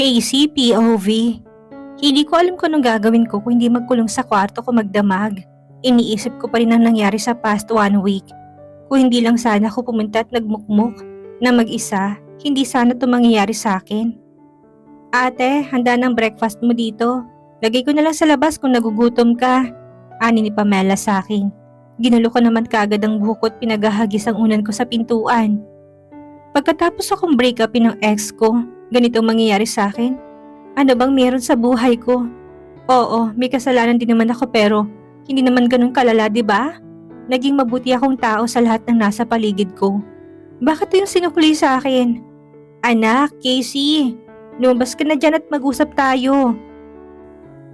Casey, POV. Hindi ko alam kung anong gagawin ko kung hindi magkulong sa kwarto ko magdamag. Iniisip ko pa rin ang nangyari sa past 1 week. Kung hindi lang sana ako pumunta at nagmukmuk na mag-isa, hindi sana ito mangyayari sa akin. Ate, handa ng breakfast mo dito. Lagay ko na lang sa labas kung nagugutom ka. Ani ni Pamela sa akin. Ginulo ko naman kaagad ang buhok ko at pinagahagis ang unan ko sa pintuan. Pagkatapos akong break upin ng ex ko, ganito mangyayari sa akin. Ano bang meron sa buhay ko? Oo, may kasalanan din naman ako pero hindi naman ganun kalala, di ba? Naging mabuti akong tao sa lahat ng nasa paligid ko. Bakit yung sinukli sa akin? Anak, Casey, lumabas ka na dyan at mag-usap tayo.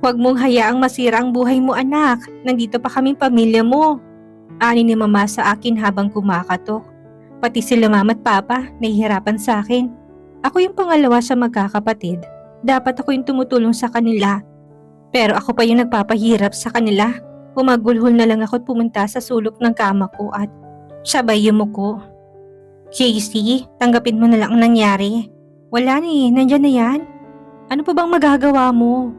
Huwag mong hayaang masira ang buhay mo, anak. Nandito pa kaming pamilya mo. Ani ni mama sa akin habang kumakatok. Pati sila mama at papa, nahihirapan sa akin. Ako yung pangalawa sa magkakapatid. Dapat ako yung tumutulong sa kanila. Pero ako pa yung nagpapahirap sa kanila. Pumagulhol na lang ako at pumunta sa sulok ng kama ko at sabay yumuko. Casey, tanggapin mo na lang ang nangyari. Wala ni, nandyan na yan. Ano pa bang magagawa mo?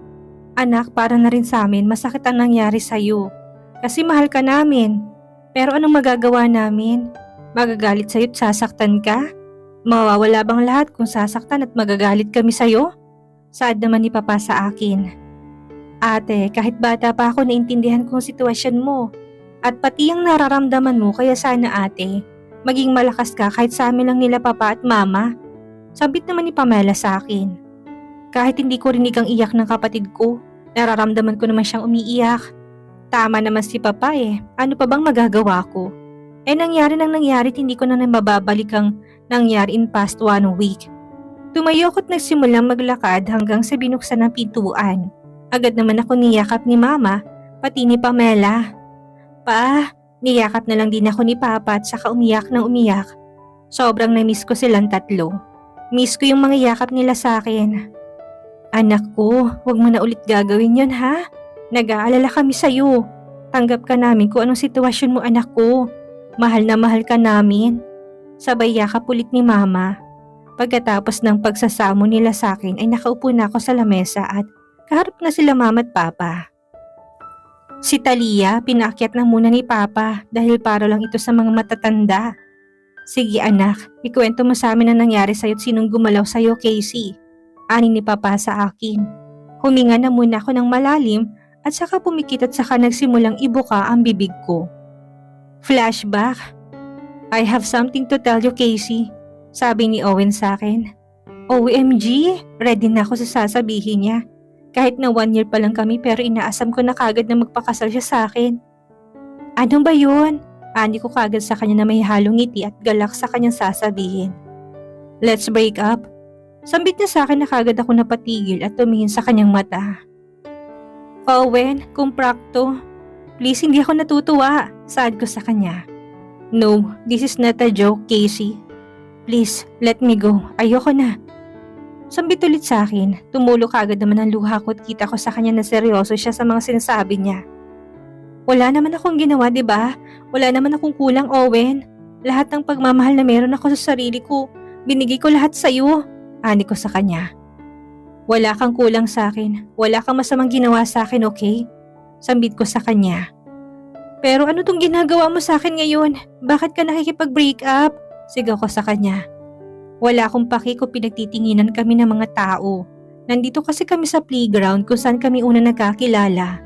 Anak, para na rin sa amin, masakit ang nangyari sa'yo. Kasi mahal ka namin. Pero anong magagawa namin? Magagalit sa'yo at sasaktan ka? Mawawala bang lahat kung sasaktan at magagalit kami sa'yo? Saad naman ni Papa sa akin. Ate, kahit bata pa ako naintindihan kong sitwasyon mo. At pati ang nararamdaman mo kaya sana ate, maging malakas ka kahit sa amin lang nila Papa at Mama. Sabit naman ni Pamela sa akin. Kahit hindi ko rinig ang iyak ng kapatid ko, nararamdaman ko naman siyang umiiyak. Tama naman si Papa eh, ano pa bang magagawa ko? Nangyari nang nangyari at hindi ko na mababalik ang nangyari in past 1 week. Tumayo ako't nagsimulang maglakad hanggang sa binuksan ng pintuan. Agad naman ako niyakap ni Mama, pati ni Pamela. Pa, niyakap na lang din ako ni Papa at saka umiyak ng umiyak. Sobrang na-miss ko silang tatlo. Miss ko yung mga yakap nila sa akin. Anak ko, huwag mo na ulit gagawin yun ha? Nag-aalala kami sa'yo. Tanggap ka namin kung anong sitwasyon mo anak ko. Mahal na mahal ka namin. Sabay yakap ulit ni Mama. Pagkatapos ng pagsasamo nila sa akin ay nakaupo na ako sa lamesa at kaharap na sila Mama at Papa. Si Talia, pinaakyat na muna ni Papa dahil para lang ito sa mga matatanda. Sige anak, ikwento mo sa amin ang nangyari sa'yo at sinong gumalaw sa'yo, Casey. Ani ni Papa sa akin. Huminga na muna ako ng malalim at saka pumikit at saka nagsimulang ibuka ang bibig ko. Flashback. I have something to tell you, Casey. Sabi ni Owen sa akin. OMG, ready na ako sa sasabihin niya. Kahit na 1 year pa lang kami pero inaasam ko na kagad na magpakasal siya sa akin. Ano ba yun? Ani ko kagad sa kanya na may halong ngiti at galak sa kanyang sasabihin. Let's break up. Sambit niya sa akin na kagad ako napatigil at tumingin sa kanyang mata. Owen, kung prakto. Please, hindi ako natutuwa. Saad ko sa kanya. No, this is not a joke, Casey. Please, let me go. Ayoko na. Sambit ulit sa akin. Tumulo kagad naman ang luha ko at kita ko sa kanya na seryoso siya sa mga sinasabi niya. Wala naman akong ginawa, diba? Wala naman akong kulang, Owen. Lahat ng pagmamahal na meron ako sa sarili ko, binigay ko lahat sa'yo. Ani ko sa kanya. Wala kang kulang sa akin. Wala kang masamang ginawa sa akin, okay? Sambit ko sa kanya. Pero ano tong ginagawa mo sa akin ngayon? Bakit ka nakikipag-break up? Sigaw ko sa kanya. Wala akong paki kung pinagtitinginan kami ng mga tao. Nandito kasi kami sa playground kung saan kami una nagkakilala.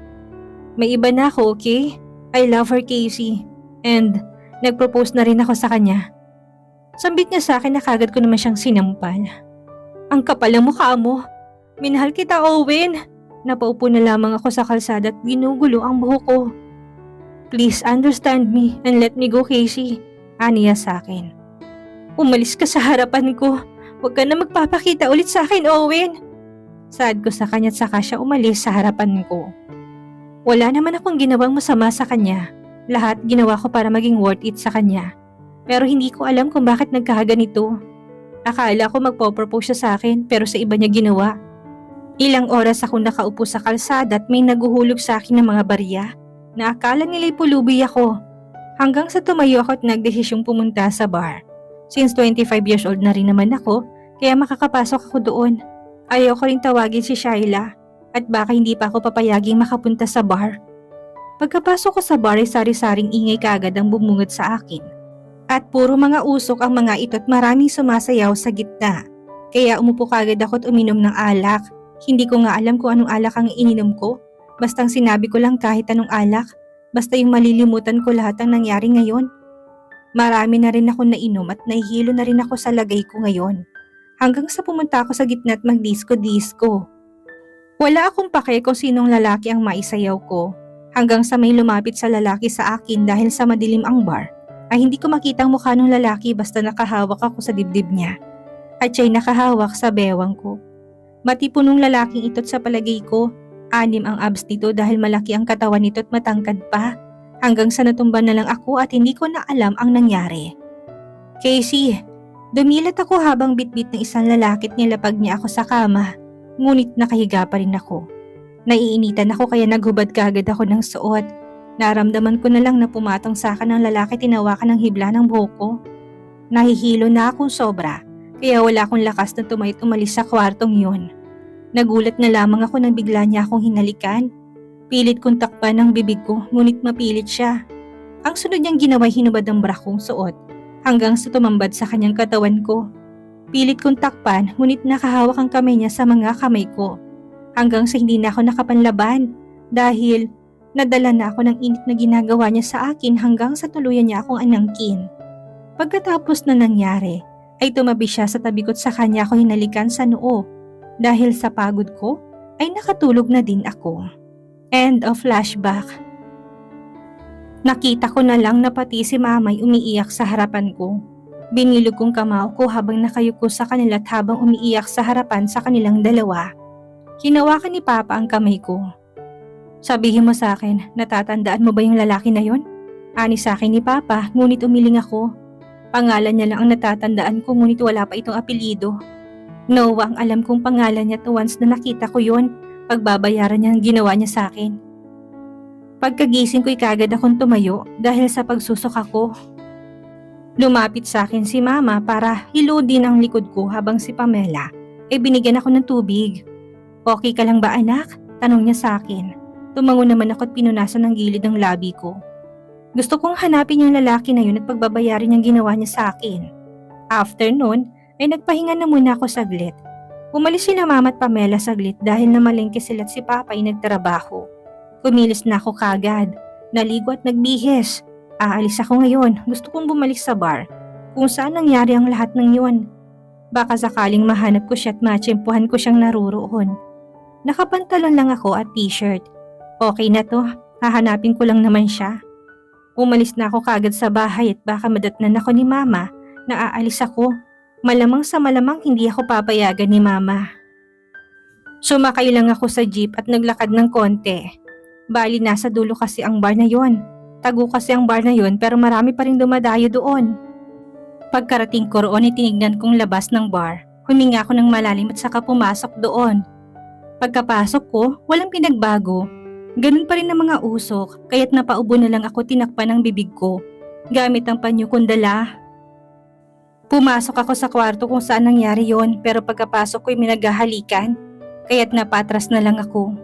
May iba na ako, okay? I love her, Casey. And nag-propose na rin ako sa kanya. Sambit niya sa akin na kagad ko naman siyang sinampal. Ang kapal ng mukha mo. Minahal kita, Owen. Napaupo na lamang ako sa kalsada at ginugulo ang buhok ko. Please understand me and let me go, Casey. Aniya sa akin. Umalis ka sa harapan ko. Huwag ka na magpapakita ulit sa akin, Owen. Saad ko sa kanya at saka siya umalis sa harapan ko. Wala naman akong ginawang masama sa kanya. Lahat ginawa ko para maging worth it sa kanya. Pero hindi ko alam kung bakit nagkakaganito. Akala ko magpo-propose siya sa akin pero sa iba niya ginawa. Ilang oras akong nakaupo sa kalsada at may naguhulog sa akin ng mga barya na akala nila'y pulubi ako. Hanggang sa tumayo ako at nagdesisyong pumunta sa bar. Since 25 years old na rin naman ako, kaya makakapasok ako doon. Ayaw ko rin tawagin si Shyla at baka hindi pa ako papayaging makapunta sa bar. Pagkapasok ko sa bar ay sari-saring ingay kaagad ang bumungad sa akin. At puro mga usok ang mga ito at maraming sumasayaw sa gitna. Kaya umupo kaagad ako at uminom ng alak. Hindi ko nga alam kung anong alak ang ininom ko. Bastang sinabi ko lang kahit anong alak. Basta yung malilimutan ko lahat ang nangyari ngayon. Marami na rin ako nainom at nahihilo na rin ako sa lagay ko ngayon. Hanggang sa pumunta ako sa gitna at mag-disco-disco. Wala akong pake kung sinong lalaki ang maisayaw ko. Hanggang sa may lumapit sa lalaki sa akin dahil sa madilim ang bar. Ay hindi ko makita ang mukha ng lalaki basta nakahawak ako sa dibdib niya. At siya'y nakahawak sa bewang ko. Matipunong lalaking ito't sa palagay ko, 6 ang abs nito dahil malaki ang katawan nito at matangkad pa. Hanggang sa natumba na lang ako at hindi ko na alam ang nangyari. Casey, dumilat ako habang bitbit ng isang lalaki at nilapag niya ako sa kama. Ngunit nakahiga pa rin ako. Naiinitan ako kaya naghubad kaagad ako ng suot. Naramdaman ko na lang na pumatong sa akin ng lalaki tinawakan ng hibla ng buhok ko. Nahihilo na akong sobra, kaya wala akong lakas na umalis sa kwartong yun. Nagulat na lamang ako nang bigla niya akong hinalikan. Pilit kong takpan ang bibig ko, ngunit mapilit siya. Ang sunod niyang ginawa hinubad ang bra kong suot, hanggang sa tumambad sa kanyang katawan ko. Pilit kong takpan, ngunit nakahawak ang kamay niya sa mga kamay ko. Hanggang sa hindi na ako nakapanlaban, dahil nadala na ako ng init na ginagawa niya sa akin hanggang sa tuluyan niya akong anangkin. Pagkatapos na nangyari, ay tumabi siya sa tabi ko't sa kanya ako hinalikan sa noo. Dahil sa pagod ko, ay nakatulog na din ako. End of flashback. Nakita ko na lang na pati si mamay umiiyak sa harapan ko. Binilog kong kamao ko habang nakayuko sa kanila at habang umiiyak sa harapan sa kanilang dalawa. Hinawakan ni Papa ang kamay ko. Sabihin mo sa akin, natatandaan mo ba yung lalaki na yon? Ani sa akin ni Papa, ngunit umiling ako. Pangalan niya lang ang natatandaan ko ngunit wala pa itong apelido. Noah ang alam kong pangalan niya at once na nakita ko yon, pagbabayaran niya ang ginawa niya sa akin. Pagkagising ko'y kagad akong tumayo dahil sa pagsusok ako. Lumapit sa akin si Mama para hilodin ang likod ko habang si Pamela ay binigyan ako ng tubig. Okay ka lang ba anak? Tanong niya sa akin. Tumango naman ako at pinunasan ng gilid ng labi ko. Gusto kong hanapin yung lalaki na yun at pagbabayarin yung ginawa niya sa akin. After noon, ay nagpahinga na muna ako saglit. Umalis sila Mama at Pamela saglit dahil namalengke sila at si Papa ay nagtrabaho. Kumilos na ako kagad. Naligo at nagbihis. Aalis ako ngayon. Gusto kong bumalik sa bar. Kung saan nangyari ang lahat ng yun. Baka sakaling mahanap ko siya at matsyempuhan ko siyang naruroon. Nakapantalon lang ako at t-shirt. Okay na to. Hahanapin ko lang naman siya. Umalis na ako kagad sa bahay at baka madatnan ako ni Mama na aalis ako. Malamang sa malamang hindi ako papayagan ni Mama. Sumakay lang ako sa jeep at naglakad ng konti. Bali nasa dulo kasi ang bar na yon. Tago kasi ang bar na yon pero marami pa rin dumadayo doon. Pagkarating ko roon ay tinignan kong labas ng bar. Huminga ako ng malalim at saka pumasok doon. Pagkapasok ko, walang pinagbago. Ganun pa rin ang mga usok, kaya't napaubo na lang ako tinakpan ng bibig ko, gamit ang panyo kong dala. Pumasok ako sa kwarto kung saan nangyari yon pero pagkapasok ko'y minaghahalikan, kaya't napatras na lang ako.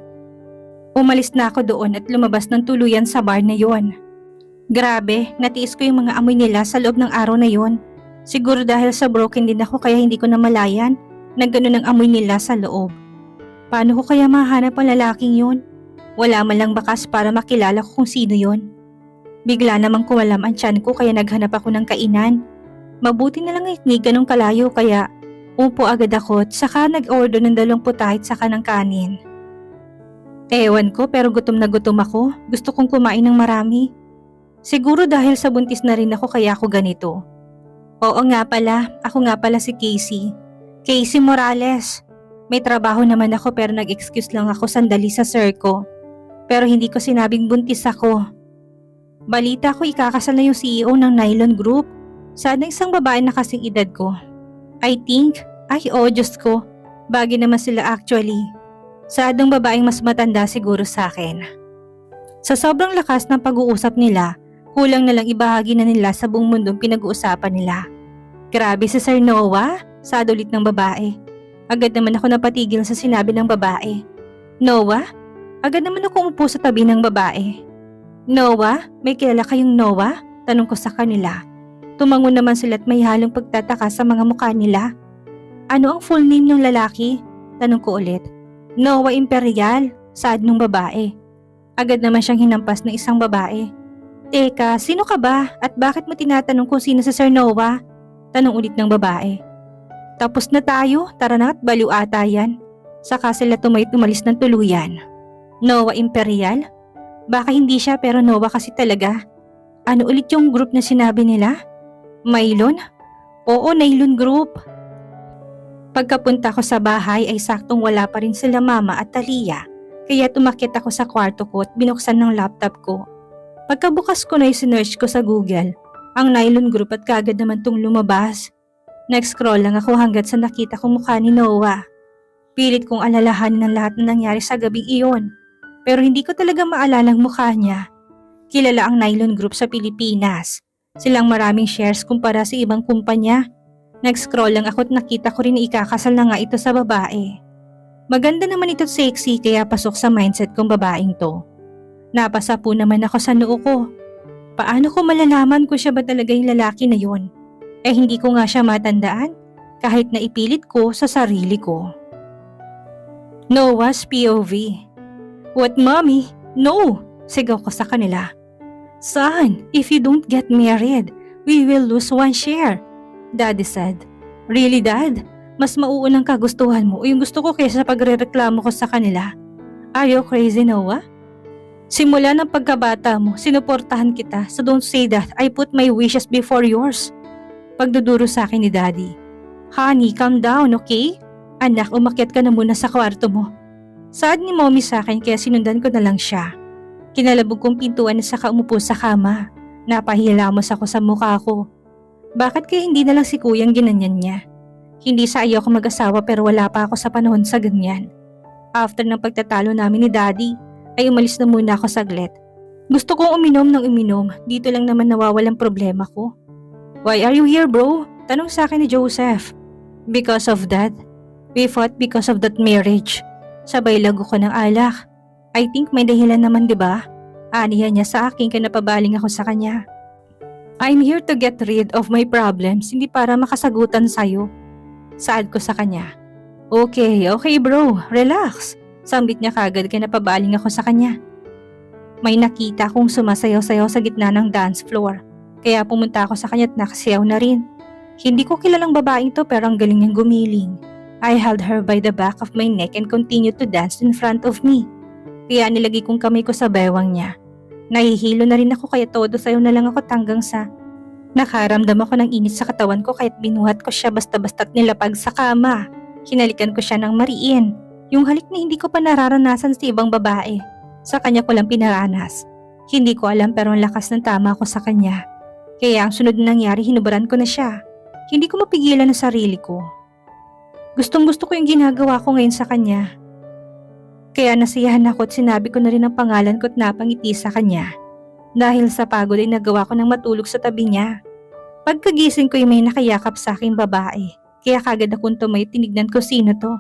Umalis na ako doon at lumabas ng tuluyan sa bar na yon. Grabe, natiis ko yung mga amoy nila sa loob ng araw na yon. Siguro dahil sa broken din ako kaya hindi ko namalayan na ganun ang amoy nila sa loob. Paano ko kaya mahanap ang lalaking yon? Wala man lang bakas para makilala ko kung sino yon. Bigla namang kumalam ang tiyan ko kaya naghanap ako ng kainan. Mabuti na lang hindi ganun kalayo kaya upo agad ako at saka nag-order ng 2 putahit saka ng kanin. Ewan ko pero gutom na gutom ako. Gusto kong kumain ng marami. Siguro dahil sa buntis na rin ako kaya ako ganito. Oo nga pala, ako nga pala si Casey. Casey Morales. May trabaho naman ako pero nag-excuse lang ako sandali sa sir ko. Pero hindi ko sinabing buntis ako. Balita ko ikakasal na yung CEO ng Nylon Group. Sana isang babae na kasing edad ko. I think, Diyos ko, bagay naman sila actually. Sadong babaeng mas matanda siguro sa akin. Sa sobrang lakas ng pag-uusap nila, kulang na lang ibahagi na nila sa buong mundong pinag-uusapan nila. Grabe si Sir Noah, sad ulit ng babae. Agad naman ako napatigil sa sinabi ng babae. Noah? Agad naman ako umupo sa tabi ng babae. Noah? May kilala kayong Noah? Tanong ko sa kanila. Tumango naman sila at may halong pagtataka sa mga mukha nila. Ano ang full name ng lalaki? Tanong ko ulit. Noah Imperial, saad ng babae. Agad naman siyang hinampas ng isang babae. Teka, sino ka ba at bakit mo tinatanong kung sino si Sir Noah? Tanong ulit ng babae. Tapos na tayo, tara na at baliw ata yan. Saka sila umalis ng tuluyan. Noah Imperial? Baka hindi siya pero Noah kasi talaga. Ano ulit yung group na sinabi nila? Maylon? Oo, Naylon Group. Pagkapunta ko sa bahay ay saktong wala pa rin sila mama at Talia. Kaya tumakit ako sa kwarto ko at binuksan ng laptop ko. Pagkabukas ko na sinearch ko sa Google, ang Naylon Group at kagad naman tung lumabas. Nag-scroll lang ako hanggat sa nakita kong mukha ni Noah. Pilit kong alalahanin ang lahat na nangyari sa gabing iyon. Pero hindi ko talaga maalala ang mukha niya. Kilala ang Naylon Group sa Pilipinas. Silang maraming shares kumpara sa ibang kumpanya. Nag-scroll lang ako at nakita ko rin na ikakasal na nga ito sa babae. Maganda naman ito sexy kaya pasok sa mindset kong babaeng to. Napasa po naman ako sa noo ko. Paano ko malalaman kung siya ba talaga yung lalaki na yon? Eh hindi ko nga siya matandaan kahit na ipilit ko sa sarili ko. Noah's POV. What mommy? No! Sigaw ko sa kanila. Son, if you don't get married, we will lose one share. Daddy said. Really dad? Mas mauunang kagustuhan mo o yung gusto ko kaysa sa pagrereklamo ko sa kanila? Are you crazy Noah? Simula ng pagkabata mo, sinuportahan kita so don't say that I put my wishes before yours. Pagduduro sa akin ni Daddy. Honey, calm down, okay? Anak, umakyat ka na muna sa kwarto mo. Saad ni Mommy sa akin kaya sinundan ko na lang siya. Kinalabog kong pintuan na saka umupo sa kama. Napahilamos ako sa mukha ko. Bakit kaya hindi na lang si Kuyang ginanyan niya? Hindi sa ayaw ko mag-asawa pero wala pa ako sa panahon sa ganyan. After ng pagtatalo namin ni Daddy, ay umalis na muna ako saglit. Gusto kong uminom ng uminom, dito lang naman nawawalang problema ko. Why are you here bro? Tanong sa akin ni Joseph. Because of that. We fought because of that marriage. Sabay lago ko ng alak. I think may dahilan naman diba? Aniya niya sa akin kaya napabaling ako sa kanya. I'm here to get rid of my problems, hindi para makasagutan sa'yo. Saad ko sa kanya. Okay bro, relax. Sambit niya kagad kaya napabaling ako sa kanya. May nakita kong sumasayaw-sayaw sa gitna ng dance floor. Kaya pumunta ako sa kanya at nakasayaw na rin. Hindi ko kilalang babaeng to pero ang galing niyang gumiling. I held her by the back of my neck and continued to dance in front of me. Kaya nilagay kong kamay ko sa bewang niya. Nahihilo na rin ako kaya todo sayaw na lang ako hanggang sa nakaramdam ako ng init sa katawan ko kahit binuhat ko siya basta-basta't nilapag sa kama. Hinalikan ko siya ng mariin. Yung halik na hindi ko pa nararanasan sa ibang babae. Sa kanya ko lang pinaranas. Hindi ko alam pero ang lakas ng tama ko sa kanya. Kaya ang sunod na nangyari hinubaran ko na siya. Hindi ko mapigilan ang sarili ko. Gustong gusto ko yung ginagawa ko ngayon sa kanya. Kaya nasiyahan ako at sinabi ko na rin ang pangalan ko at napangiti sa kanya. Dahil sa pagod ay nagawa ko ng matulog sa tabi niya. Pagkagising ko ay may nakayakap sa aking babae. Kaya kagad akong tumayo tinignan ko sino to.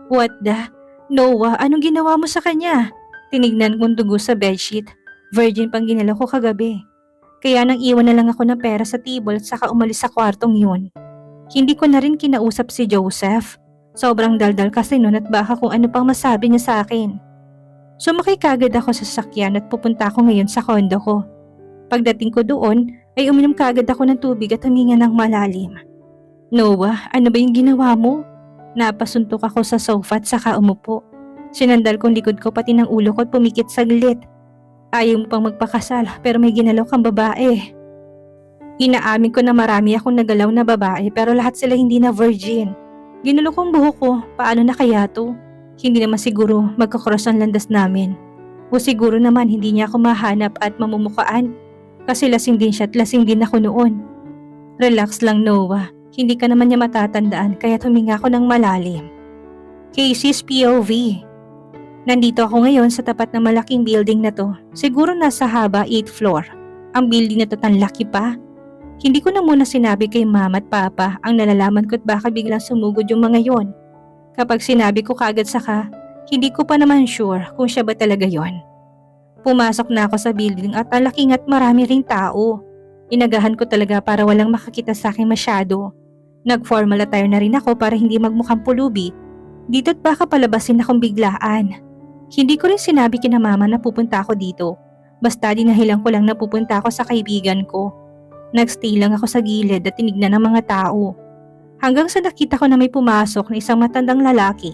What the? Noah, anong ginawa mo sa kanya? Tinignan kong dugo sa bedsheet. Virgin pang ginalaw ko kagabi. Kaya nang iwan na lang ako ng pera sa table at saka umalis sa kwartong yun. Hindi ko na rin kinausap si Joseph. Sobrang daldal kasi nun at baka kung ano pang masabi niya sa akin. Sumakay kagad ako sa sasakyan at pupunta ako ngayon sa kondo ko. Pagdating ko doon ay uminom kagad ako ng tubig at huminga ng malalim. Noah, ano ba yung ginawa mo? Napasuntok ako sa sofa at saka umupo. Sinandal kong likod ko pati ng ulo ko at pumikit saglit. Ayaw mo pang magpakasal pero may ginalaw kang babae. Inaamin ko na marami akong nagalaw na babae pero lahat sila hindi na virgin. Ginulo kong buhok ko, paano na kaya to? Hindi naman siguro magkakross ang landas namin. O siguro naman hindi niya ako mahanap at mamumukaan. Kasi lasing din siya at lasing din ako noon. Relax lang Noah, hindi ka naman niya matatandaan kaya huminga ako ng malalim. Casey's POV. Nandito ako ngayon sa tapat ng malaking building na to. Siguro nasa haba 8th floor. Ang building na to tan laki pa. Hindi ko na muna sinabi kay mama at papa ang nalalaman ko at baka biglang sumugod yung mga yon. Kapag sinabi ko kagad saka, hindi ko pa naman sure kung siya ba talaga yon. Pumasok na ako sa building at ang laking at marami ring tao. Inagahan ko talaga para walang makakita sa akin masyado. Nag-formal attire na rin ako para hindi magmukhang pulubi. Dito't baka palabasin akong biglaan. Hindi ko rin sinabi kina mama na pupunta ako dito. Basta dinahilan ko lang na pupunta ako sa kaibigan ko. Nagstay lang ako sa gilid at tinignan ng mga tao. Hanggang sa nakita ko na may pumasok na isang matandang lalaki.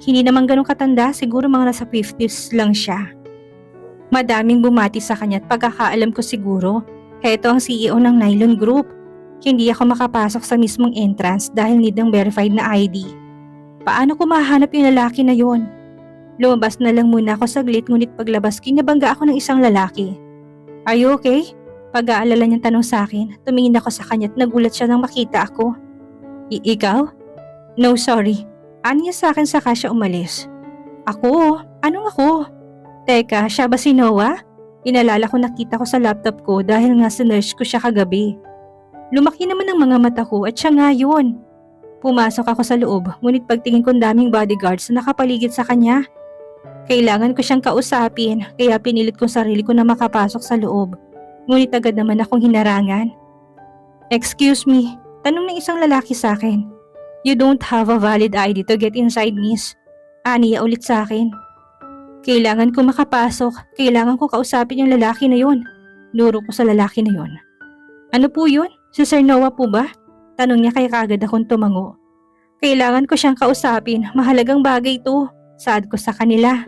Hindi naman ganun katanda, siguro mga nasa 50s lang siya. Madaming bumati sa kanya at pagkakaalam ko siguro, heto ang CEO ng Nylon Group. Hindi ako makapasok sa mismong entrance dahil need ng verified na ID. Paano ko mahanap yung lalaki na yon? Lumabas na lang muna ako saglit ngunit paglabas kinabangga ako ng isang lalaki. Are you okay? Pag-aalala niyang tanong sa akin, tumingin ako sa kanya at nagulat siya nang makita ako. Ikaw? No sorry. Ano niya sa akin saka siya umalis? Ako? Anong ako? Teka, siya ba si Noah? Inalala ko nakita ko sa laptop ko dahil nga sinearch ko siya kagabi. Lumaki naman ang mga mata ko at siya nga yun. Pumasok ako sa loob ngunit pagtingin ko daming bodyguards na nakapaligid sa kanya. Kailangan ko siyang kausapin kaya pinilit kong sarili ko na makapasok sa loob. Ngunit agad naman akong hinarangan. Excuse me, tanong ng isang lalaki sa akin. You don't have a valid ID to get inside, miss. Aniya ulit sa akin. Kailangan ko makapasok, kailangan ko kausapin yung lalaki na yon. Nuro ko sa lalaki na yon. Ano po yun? Si Sir Noah po ba? Tanong niya kaya kaagad akong tumango. Kailangan ko siyang kausapin, mahalagang bagay ito. Saad ko sa kanila.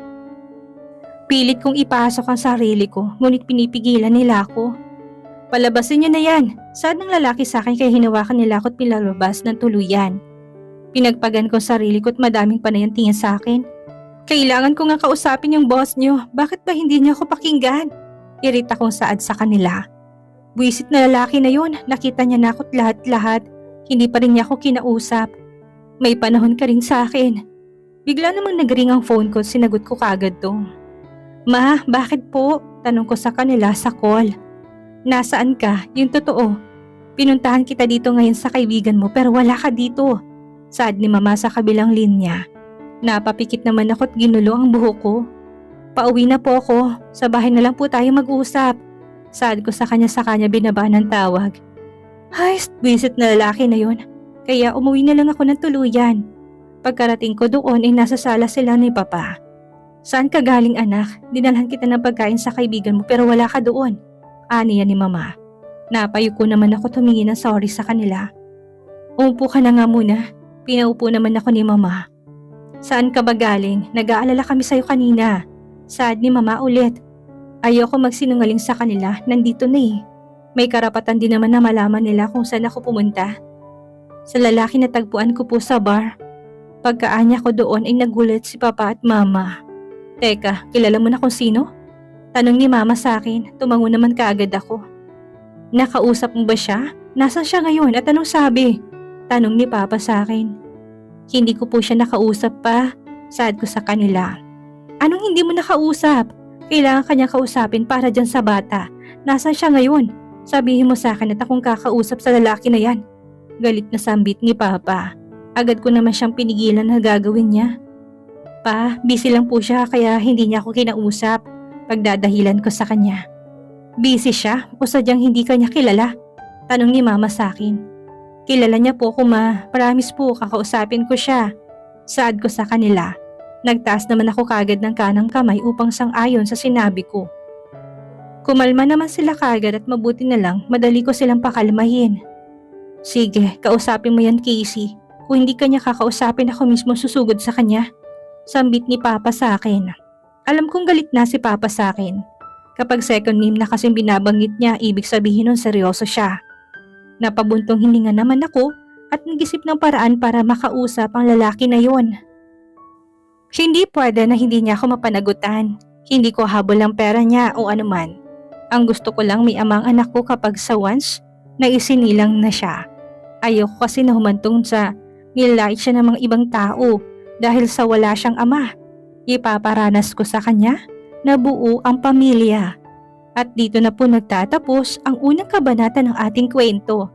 Pilit kong ipasok ang sarili ko, ngunit pinipigilan nila ako. Palabasin niyo na yan. Saad ng lalaki sa akin kaya hinawakan nila ako at pinalabas ng tuluyan. Pinagpagan ko sarili ko at madaming panay ang tingin sa akin. Kailangan ko nga kausapin yung boss niyo. Bakit ba hindi niyo ako pakinggan? Irita kong saad sa kanila. Buwisit na lalaki na yun. Nakita niya na ako't lahat-lahat. Hindi pa rin niya ako kinausap. May panahon ka rin sa akin. Bigla namang nagring ang phone ko at sinagot ko kaagad to. Ma, bakit po? Tanong ko sa kanila sa call. Nasaan ka? Yung totoo. Pinuntahan kita dito ngayon sa kaibigan mo pero wala ka dito. Saad ni mama sa kabilang linya. Napapikit naman ako at ginulo ang buhok ko. Pauwi na po ako. Sa bahay na lang po tayo mag-usap. Saad ko sa kanya binaba ng tawag. Ay, visit na lalaki na yon. Kaya umuwi na lang ako ng tuluyan. Pagkarating ko doon ay nasa sala sila ni Papa. Saan ka galing anak? Dinalhan kita ng pagkain sa kaibigan mo pero wala ka doon. Aniya ni Mama. Napayuko naman ako tumingin ng sorry sa kanila. Umupo ka na nga muna. Pinaupo naman ako ni Mama. Saan ka ba galing? Nag-aalala kami sa'yo kanina. Saad ni Mama ulit. Ayoko magsinungaling sa kanila, nandito na eh. May karapatan din naman na malaman nila kung saan ako pumunta. Sa lalaki na tagpuan ko po sa bar. Pagkaanya ko doon ay nagulat si Papa at Mama. Teka, kilala mo na kung sino? Tanong ni Mama sa akin, tumango naman kaagad ako. Nakausap mo ba siya? Nasaan siya ngayon at anong sabi? Tanong ni Papa sa akin. Hindi ko po siya nakausap pa. Saad ko sa kanila. Anong hindi mo nakausap? Kailangan kanya kausapin para dyan sa bata. Nasaan siya ngayon? Sabihin mo sa akin at akong kakausap sa lalaki na yan. Galit na sambit ni Papa. Agad ko naman siyang pinigilan na gagawin niya. Pa, busy lang po siya kaya hindi niya ako kinausap. Pagdadahilan ko sa kanya. Busy siya o sadyang hindi kanya kilala? Tanong ni Mama sa akin. Kilala niya po ako ma. Promise po kakausapin ko siya. Saad ko sa kanila. Nagtaas naman ako kagad ng kanang kamay upang sang-ayon sa sinabi ko. Kumalma naman sila kagad at mabuti na lang madali ko silang pakalmahin. Sige, kausapin mo yan Casey. Kung hindi kanya kakausapin ako mismo susugod sa kanya. Sambit ni Papa sa akin. Alam kong galit na si Papa sa akin. Kapag second name na kasing binabanggit niya, ibig sabihin nun seryoso siya. Napabuntong hininga naman ako at nag-isip ng paraan para makausap ang lalaki na yon. Hindi pwede na hindi niya ako mapanagutan. Hindi ko habol ang pera niya o anuman. Ang gusto ko lang may amang anak ko kapag sa once na isinilang na siya. Ayoko kasi na humantong sa nilait siya ng mga ibang tao dahil sa wala siyang ama. Ipaparanas ko sa kanya na buo ang pamilya. At dito na po nagtatapos ang unang kabanata ng ating kwento.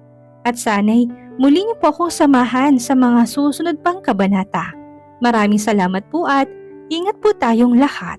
At sana'y muli niyo po akong samahan sa mga susunod pang kabanata. Maraming salamat po at ingat po tayong lahat.